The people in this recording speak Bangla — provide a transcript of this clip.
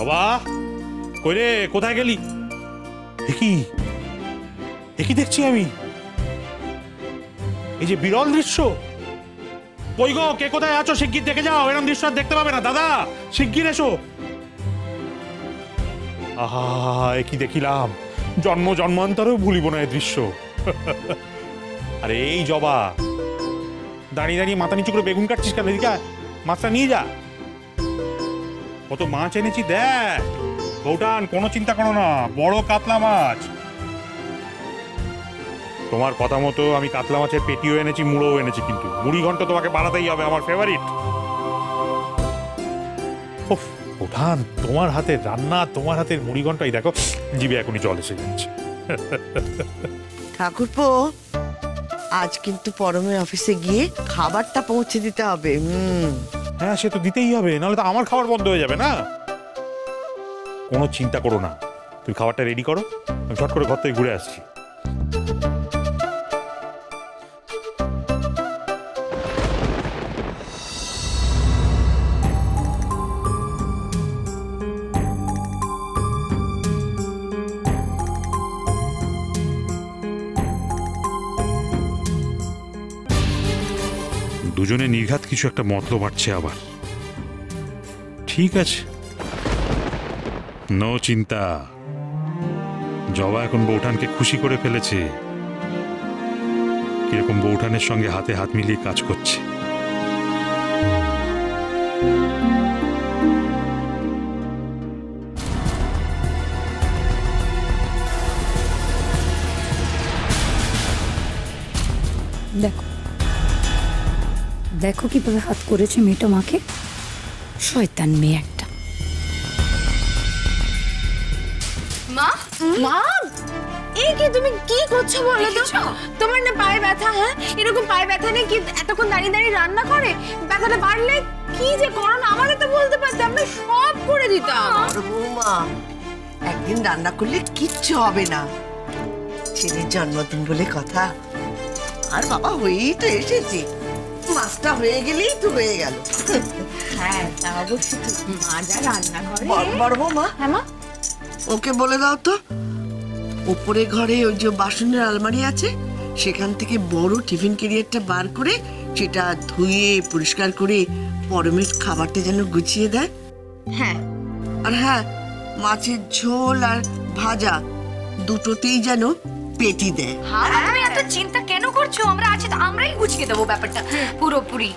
জবা, কই রে, কোথায় গেলি? একই দেখছি আমি, এই যে বিরল দৃশ্য। কই গো, কে কোথায় আছো? শিগগির দেখে যাও, এরকম দৃশ্য আর দেখতে পাবে না। দাদা, শিগগির এসো। আহা, একই দেখিলাম, জন্ম জন্মান্তরেও ভুলিব না এই দৃশ্য। আরে এই জবা, দাঁড়িয়ে দাঁড়িয়ে মাথা নিচু করে বেগুন কাটছিস কেন? এদিকে মাছটা নিয়ে যা। কত মাছ এনেছি দেখ। বউটান, কোনো চিন্তা করো না, বড় কাতলা মাছ। তোমার কথা মতো আমি কাতলা মাছের পেটিও এনেছি, মুড়োও এনেছি, কিন্তু মুড়ি ঘন্ট তোমাকে বানাতেই হবে, আমার ফেভারিট। বউটান, তোমার হাতের রান্না, তোমার হাতের মুড়ি ঘন্টাই দেখো, জিভে এখনই জল এসে যাচ্ছে। ঠাকুরপো, আজ কিন্তু পরমের অফিসে গিয়ে খাবারটা পৌঁছে দিতে হবে। হ্যাঁ, সে তো দিতেই হবে, নাহলে তো আমার খাবার বন্ধ হয়ে যাবে না। কোনো চিন্তা করো না, তুমি খাবারটা রেডি করো, আমি ঝট করে ঘর থেকে ঘুরে আসছি। দুজনে নির্ঘাত কিছু একটা মতলব বাড়ছে আবার। ঠিক আছে, নো চিন্তা। জবা এখন বউঠানকে খুশি করে ফেলেছে, কিরকম বউঠানের সঙ্গে হাতে হাত মিলিয়ে কাজ করছে। দেখো দেখো কিভাবে হাত করেছে মেয়েটা মাকে, শয়তান মেয়ে একটা। মা, মা, এই কি তুমি কি করছো বলো তো? তোমার না পায়ে ব্যথা? হ্যাঁ, এরকম পায়ে ব্যথা নেই কি এতক্ষণ দাঁড়িয়ে দাঁড়িয়ে রান্না করে? ব্যথাটা বাড়লে কি যে করো না, আমারে তো বলতে পারতে, আমরা সব করে দিতাম। বৌমা, একদিন রান্না করলে কিচ্ছু হবে না, ছেলের জন্মদিন বলে কথা। আর বাবা, হয়েই তো এসেছে, মাছটা হয়ে গেলেই তো হয়ে গেল। হ্যাঁ, তা অবশ্যই। মা যা রান্না করে। বড় বৌমা, হ্যাঁ মা, ওকে বলে দাও তো, উপরে ঘরে ওই যে বাসনের আলমারি আছে, সেখান থেকে বড় টিফিন ক্যারিয়ারটা বার করে সেটা ধুয়ে পরিষ্কার করে পরমের খাবারটা যেন গুছিয়ে দেয়। হ্যাঁ, আর হ্যাঁ, মাছের ঝোল আর ভাজা দুটোতেই যেন পেটি দেয়। তুমি এত চিন্তা কেন করছো? আমরা আছি তো, আমরাই গুছিয়ে দেবো ব্যাপারটা পুরোপুরি।